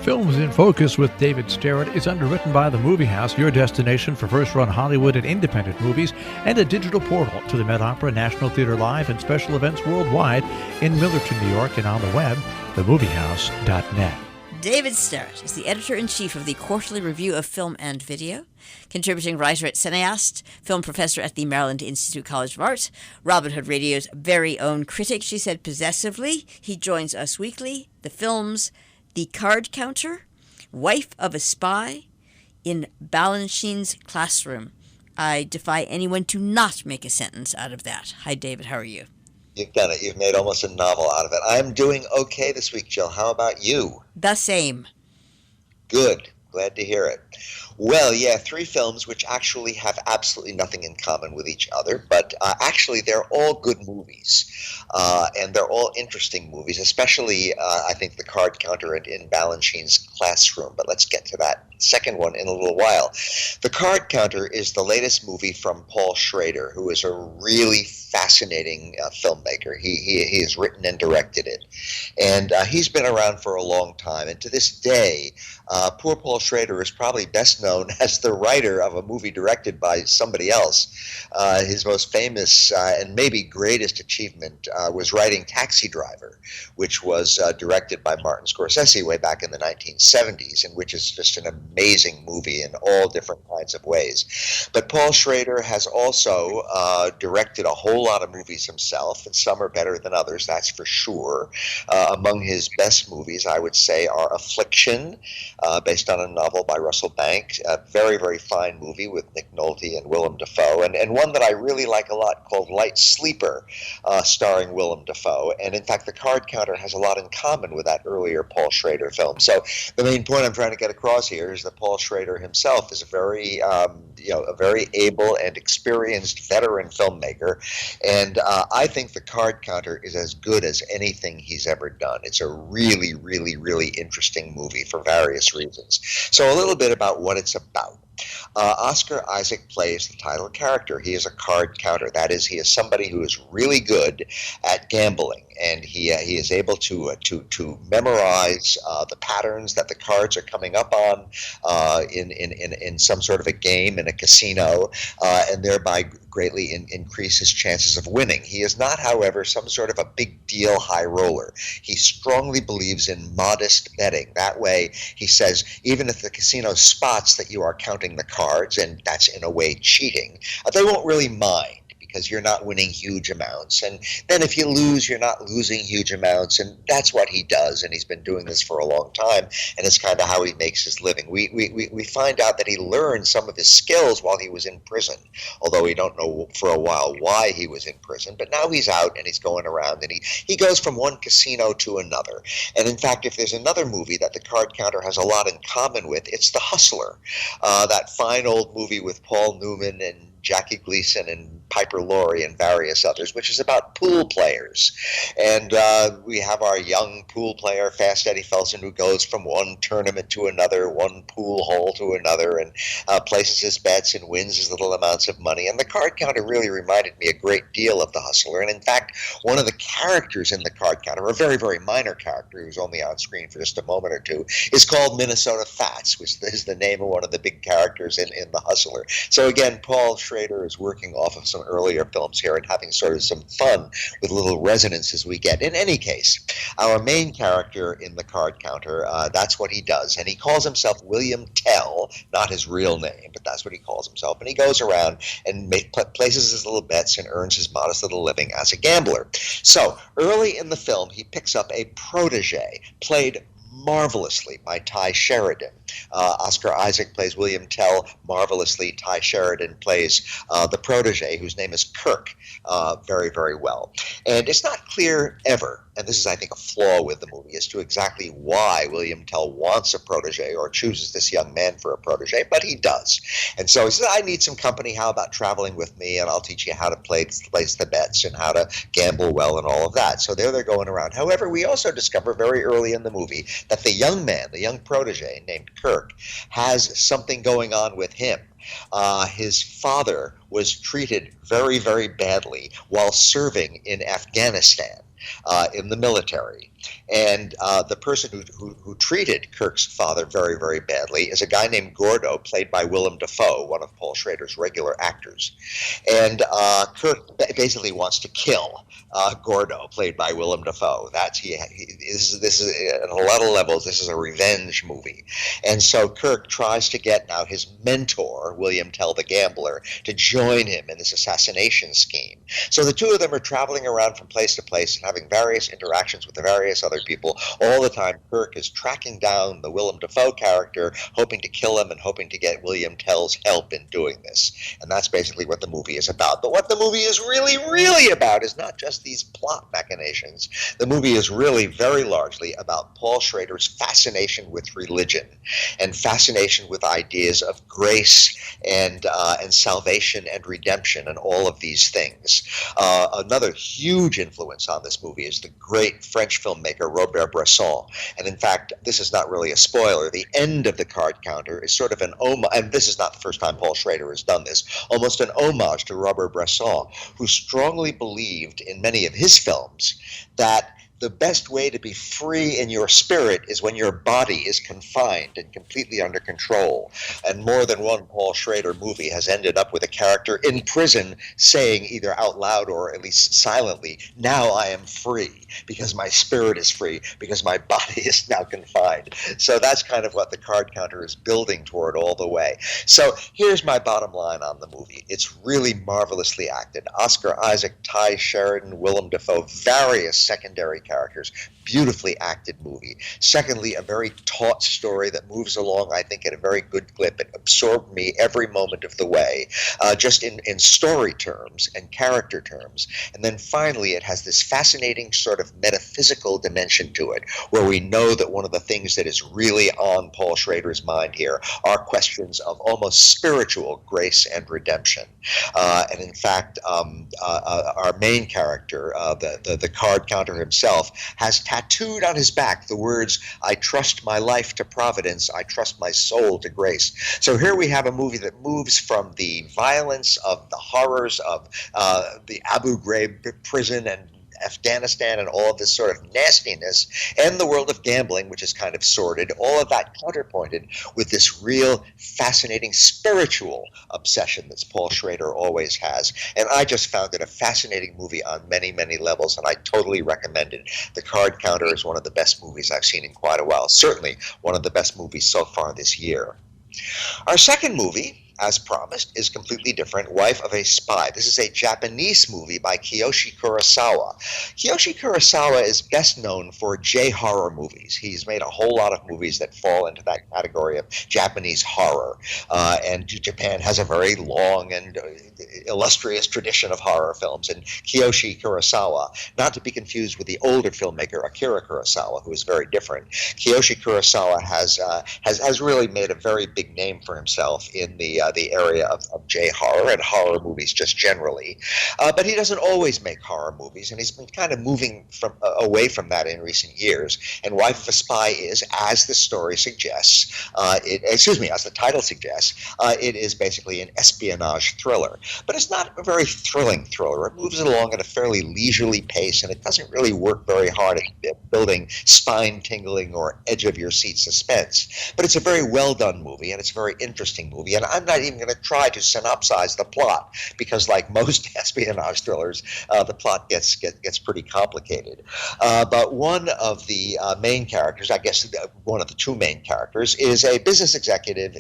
Films in Focus with David Sterritt is underwritten by The Movie House, your destination for first-run Hollywood and independent movies, and a digital portal to the Met Opera, National Theatre Live, and special events worldwide in Millerton, New York, and on the web, themoviehouse.net. David Sterritt is the editor-in-chief of the Quarterly Review of Film and Video, contributing writer at Cineast, film professor at the Maryland Institute College of Art, Robin Hood Radio's very own critic, she said possessively. He joins us weekly. The films The Card Counter, Wife of a Spy, in Balanchine's Classroom. I defy anyone to not make a sentence out of that. Hi, David. How are you? You've done it. You've made almost a novel out of it. I'm doing okay this week, Jill. How about you? The same. Good. Glad to hear it. Well, yeah, 3 films which actually have absolutely nothing in common with each other, but actually they're all good movies, and they're all interesting movies, especially I think The Card Counter and In Balanchine's Classroom, but let's get to that second one in a little while. The Card Counter is the latest movie from Paul Schrader, who is a really fascinating filmmaker. He has written and directed it, and he's been around for a long time, and to this day, poor Paul Schrader is probably best known as the writer of a movie directed by somebody else. His most famous and maybe greatest achievement was writing Taxi Driver, which was directed by Martin Scorsese way back in the 1970s, and which is just an amazing movie in all different kinds of ways. But Paul Schrader has also directed a whole lot of movies himself, and some are better than others, that's for sure. Among his best movies, I would say, are Affliction, based on a novel by Russell Banks, a very, very fine movie with Nick Nolte and Willem Dafoe, and one that I really like a lot called Light Sleeper, starring Willem Dafoe. And in fact, The Card Counter has a lot in common with that earlier Paul Schrader film. So the main point I'm trying to get across here is that Paul Schrader himself is a very able and experienced veteran filmmaker, and I think The Card Counter is as good as anything he's ever done. It's a really, really, really interesting movie for various reasons. So a little bit about what it's about. Oscar Isaac plays the title character. He is a card counter. That is, he is somebody who is really good at gambling, and he is able to memorize the patterns that the cards are coming up on in some sort of a game in a casino, and thereby greatly increase his chances of winning. He is not, however, some sort of a big deal high roller. He strongly believes in modest betting. That way, he says, even if the casino spots that you are counting the cards, and that's in a way cheating, they won't really mind, because you're not winning huge amounts. And then if you lose, you're not losing huge amounts. And that's what he does. And he's been doing this for a long time. And it's kind of how he makes his living. We find out that he learned some of his skills while he was in prison, although we don't know for a while why he was in prison. But now he's out and he's going around, and he goes from one casino to another. And in fact, if there's another movie that The Card Counter has a lot in common with, it's The Hustler, that fine old movie with Paul Newman and Jackie Gleason and Piper Laurie and various others, which is about pool players. And we have our young pool player, Fast Eddie Felsen, who goes from one tournament to another, one pool hole to another, and places his bets and wins his little amounts of money. And The Card Counter really reminded me a great deal of The Hustler. And in fact, one of the characters in The Card Counter, a very, very minor character who's only on screen for just a moment or two, is called Minnesota Fats, which is the name of one of the big characters in The Hustler. So again, Paul Schrader is working off of some earlier films here and having sort of some fun with little resonances we get. In any case, our main character in The Card Counter, that's what he does. And he calls himself William Tell, not his real name, but that's what he calls himself. And he goes around and places his little bets and earns his modest little living as a gambler. So early in the film, he picks up a protege, played marvelously by Ty Sheridan. Oscar Isaac plays William Tell marvelously. Ty Sheridan plays the protege, whose name is Kirk, very, very well. And it's not clear ever, and this is, I think, a flaw with the movie, as to exactly why William Tell wants a protege or chooses this young man for a protege, but he does. And so he says, I need some company. How about traveling with me, and I'll teach you how to place the bets and how to gamble well and all of that. So there they're going around. However, we also discover very early in the movie that the young man, the young protege named Kirk, has something going on with him. His father was treated very, very badly while serving in Afghanistan in the military. And the person who treated Kirk's father very, very badly is a guy named Gordo, played by Willem Dafoe, one of Paul Schrader's regular actors. And Kirk basically wants to kill Gordo, played by Willem Dafoe. This is at a lot of levels. This is a revenge movie, and so Kirk tries to get now his mentor, William Tell the gambler, to join him in this assassination scheme. So the two of them are traveling around from place to place and having various interactions with the various other people. All the time, Kirk is tracking down the Willem Dafoe character, hoping to kill him and hoping to get William Tell's help in doing this. And that's basically what the movie is about. But what the movie is really, really about is not just these plot machinations. The movie is really very largely about Paul Schrader's fascination with religion and fascination with ideas of grace and salvation and redemption and all of these things. Another huge influence on this movie is the great French filmmaker Robert Bresson. And in fact, this is not really a spoiler. The end of The Card Counter is sort of an homage, and this is not the first time Paul Schrader has done this, almost an homage to Robert Bresson, who strongly believed in many of his films that the best way to be free in your spirit is when your body is confined and completely under control. And more than one Paul Schrader movie has ended up with a character in prison saying, either out loud or at least silently, "Now I am free, because my spirit is free, because my body is now confined." So that's kind of what The Card Counter is building toward all the way. So here's my bottom line on the movie. It's really marvelously acted. Oscar Isaac, Ty Sheridan, Willem Dafoe, various secondary characters, beautifully acted movie. Secondly, a very taut story that moves along, I think, at a very good clip. It absorbed me every moment of the way, just in story terms and character terms. And then finally, it has this fascinating sort of metaphysical dimension to it, where we know that one of the things that is really on Paul Schrader's mind here are questions of almost spiritual grace and redemption. And in fact, our main character, the card counter himself, has tattooed on his back the words, "I trust my life to providence, I trust my soul to grace." So here we have a movie that moves from the violence of the horrors of the Abu Ghraib prison and Afghanistan and all of this sort of nastiness, and the world of gambling, which is kind of sordid, all of that counterpointed with this real fascinating spiritual obsession that Paul Schrader always has. And I just found it a fascinating movie on many, many levels, and I totally recommend it. The Card Counter is one of the best movies I've seen in quite a while, certainly one of the best movies so far this year. Our second movie, as promised, is completely different, Wife of a Spy. This is a Japanese movie by Kiyoshi Kurosawa. Kiyoshi Kurosawa is best known for J-horror movies. He's made a whole lot of movies that fall into that category of Japanese horror. And Japan has a very long and illustrious tradition of horror films. And Kiyoshi Kurosawa, not to be confused with the older filmmaker Akira Kurosawa, who is very different. Kiyoshi Kurosawa has really made a very big name for himself in the area of J-horror and horror movies just generally. But he doesn't always make horror movies, and he's been kind of moving away from that in recent years. And Wife of a Spy is, as the story suggests, as the title suggests, it is basically an espionage thriller. But it's not a very thrilling thriller. It moves along at a fairly leisurely pace, and it doesn't really work very hard at building spine-tingling or edge-of-your-seat suspense. But it's a very well-done movie, and it's a very interesting movie. And I'm not even going to try to synopsize the plot, because like most espionage thrillers, the plot gets pretty complicated. But one of the main characters, I guess one of the two main characters, is a business executive.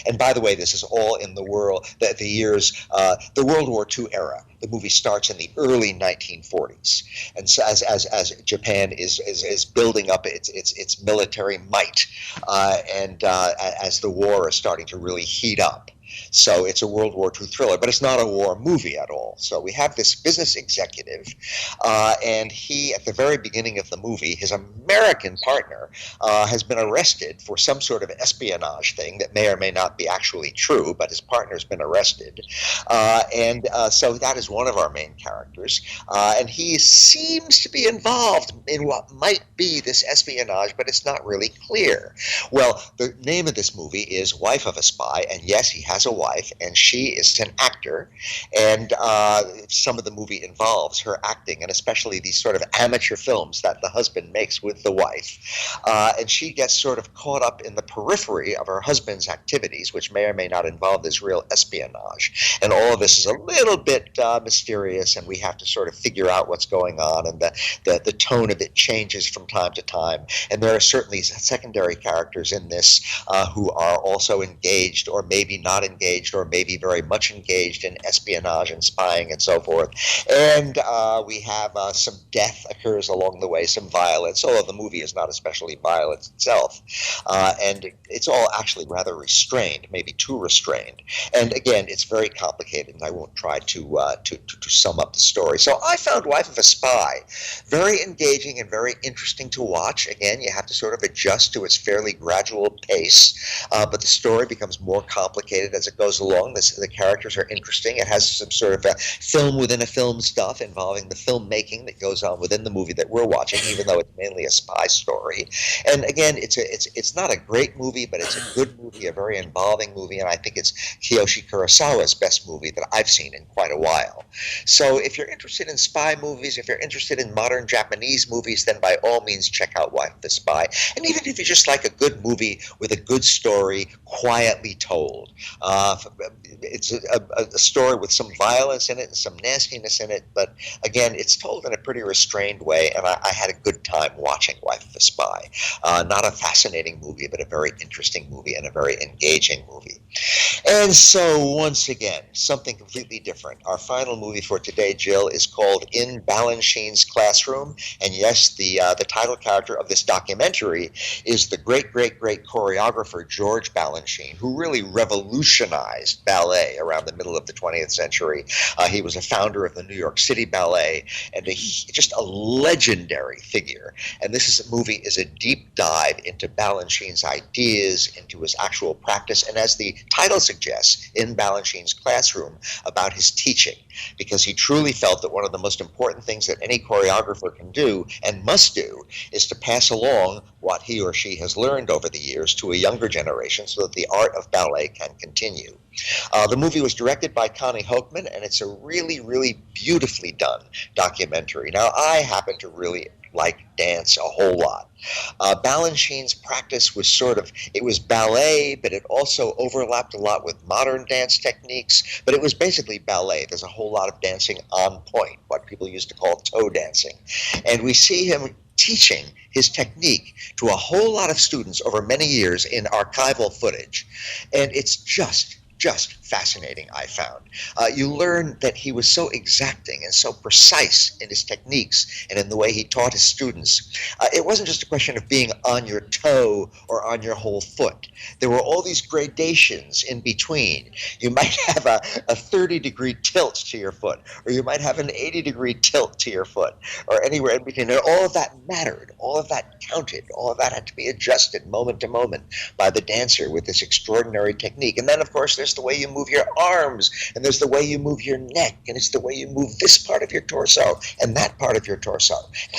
And by the way, this is all in the World War II era. The movie starts in the early 1940s, and so as Japan is building up its military might, and as the war is starting to really heat up. So it's a World War II thriller, but it's not a war movie at all. So we have this business executive, and he, at the very beginning of the movie, his American partner has been arrested for some sort of espionage thing that may or may not be actually true, but his partner's been arrested. So that is one of our main characters. And he seems to be involved in what might be this espionage, but it's not really clear. Well, the name of this movie is Wife of a Spy, and yes, he has has a wife, and she is an actor, and some of the movie involves her acting, and especially these sort of amateur films that the husband makes with the wife. And she gets sort of caught up in the periphery of her husband's activities, which may or may not involve this real espionage. And all of this is a little bit mysterious, and we have to sort of figure out what's going on, and the tone of it changes from time to time. And there are certainly secondary characters in this who are also engaged, or maybe not engaged, or maybe very much engaged in espionage and spying and so forth. And we have some death occurs along the way, some violence, although the movie is not especially violent itself. And it's all actually rather restrained, maybe too restrained. And again, it's very complicated, and I won't try to sum up the story. So I found Wife of a Spy very engaging and very interesting to watch. Again, you have to sort of adjust to its fairly gradual pace, but the story becomes more complicated as it goes along. The characters are interesting. It has some sort of a film within a film stuff involving the filmmaking that goes on within the movie that we're watching, even though it's mainly a spy story. And again, it's not a great movie, but it's a good movie, a very involving movie, and I think it's Kiyoshi Kurosawa's best movie that I've seen in quite a while. So if you're interested in spy movies, if you're interested in modern Japanese movies, then by all means check out Wife of the Spy. And even if you just like a good movie with a good story, quietly told. It's a story with some violence in it and some nastiness in it, but again, it's told in a pretty restrained way, and I had a good time watching Wife of the Spy. Not a fascinating movie, but a very interesting movie and a very engaging movie. And so, once again, something completely different. Our final movie for today, Jill, is called In Balanchine's Classroom, and yes, the title character of this documentary is the great choreographer George Balanchine, who really revolutionized ballet around the middle of the 20th century. He was a founder of the New York City Ballet, and just a legendary figure. And this movie is a deep dive into Balanchine's ideas, into his actual practice, and as the title suggests, In Balanchine's Classroom, about his teaching, because he truly felt that one of the most important things that any choreographer can do and must do is to pass along what he or she has learned over the years to a younger generation so that the art of ballet can continue. The movie was directed by Connie Hoekman, and it's a really beautifully done documentary. Now, I happen to really like dance a whole lot. Balanchine's practice was it was ballet, but it also overlapped a lot with modern dance techniques, but it was basically ballet. There's a whole lot of dancing on point, what people used to call toe dancing. And we see him teaching his technique to a whole lot of students over many years in archival footage. And it's just fascinating, I found. You learn that he was so exacting and so precise in his techniques and in the way he taught his students. It wasn't just a question of being on your toe or on your whole foot. There were all these gradations in between. You might have a 30-degree tilt to your foot, or you might have an 80-degree tilt to your foot, or anywhere in between. And all of that mattered. All of that counted. All of that had to be adjusted moment to moment by the dancer with this extraordinary technique. And then, of course, there's the way you move your arms, and there's the way you move your neck, and it's the way you move this part of your torso and that part of your torso.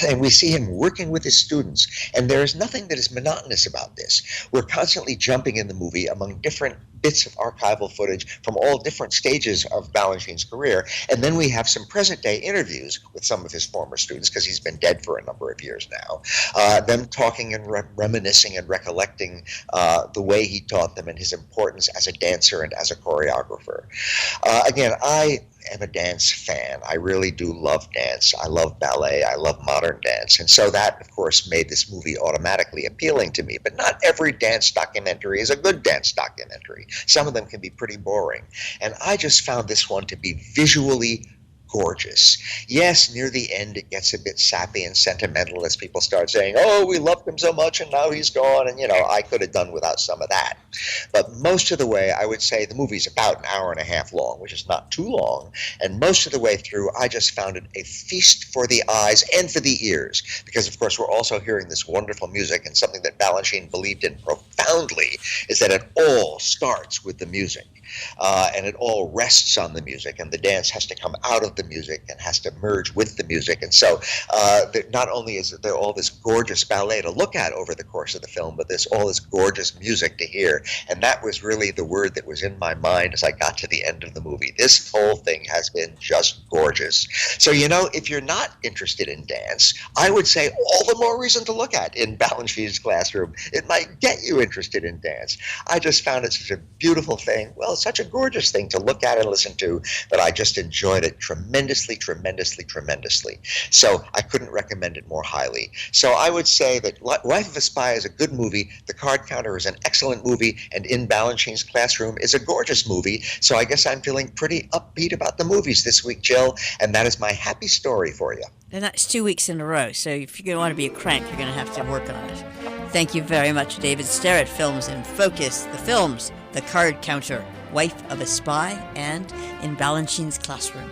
And we see him working with his students, and there is nothing that is monotonous about this. We're constantly jumping in the movie among different bits of archival footage from all different stages of Balanchine's career, and then we have some present-day interviews with some of his former students, because he's been dead for a number of years now, them talking and reminiscing and recollecting the way he taught them and his importance as a dancer and as a choreographer. Again, I am a dance fan. I really do love dance. I love ballet. I love modern dance. And so that, of course, made this movie automatically appealing to me. But not every dance documentary is a good dance documentary. Some of them can be pretty boring. And I just found this one to be visually gorgeous. Yes, near the end it gets a bit sappy and sentimental as people start saying, oh, we loved him so much and now he's gone, and I could have done without some of that. But most of the way, I would say the movie's about an hour and a half long, which is not too long, and most of the way through I just found it a feast for the eyes and for the ears, because of course we're also hearing this wonderful music, and something that Balanchine believed in profoundly is that it all starts with the music. and it all rests on the music, and the dance has to come out of the music and has to merge with the music. And so not only is there all this gorgeous ballet to look at over the course of the film, but there's all this gorgeous music to hear. And that was really the word that was in my mind as I got to the end of the movie. This whole thing has been just gorgeous. So, if you're not interested in dance, I would say all the more reason to look at In Balanchine's Classroom. It might get you interested in dance. I just found it such a beautiful thing. Well, such a gorgeous thing to look at and listen to that I just enjoyed it tremendously, tremendously, tremendously. So I couldn't recommend it more highly. So I would say that Life of a Spy is a good movie, The Card Counter is an excellent movie, and In Balanchine's Classroom is a gorgeous movie. So I guess I'm feeling pretty upbeat about the movies this week, Jill, and that is my happy story for you. And that's 2 weeks in a row, so if you're going to want to be a crank, you're going to have to work on it. Thank you very much, David Sterritt. Films in Focus, the films, The Card Counter, Wife of a Spy, and In Balanchine's Classroom.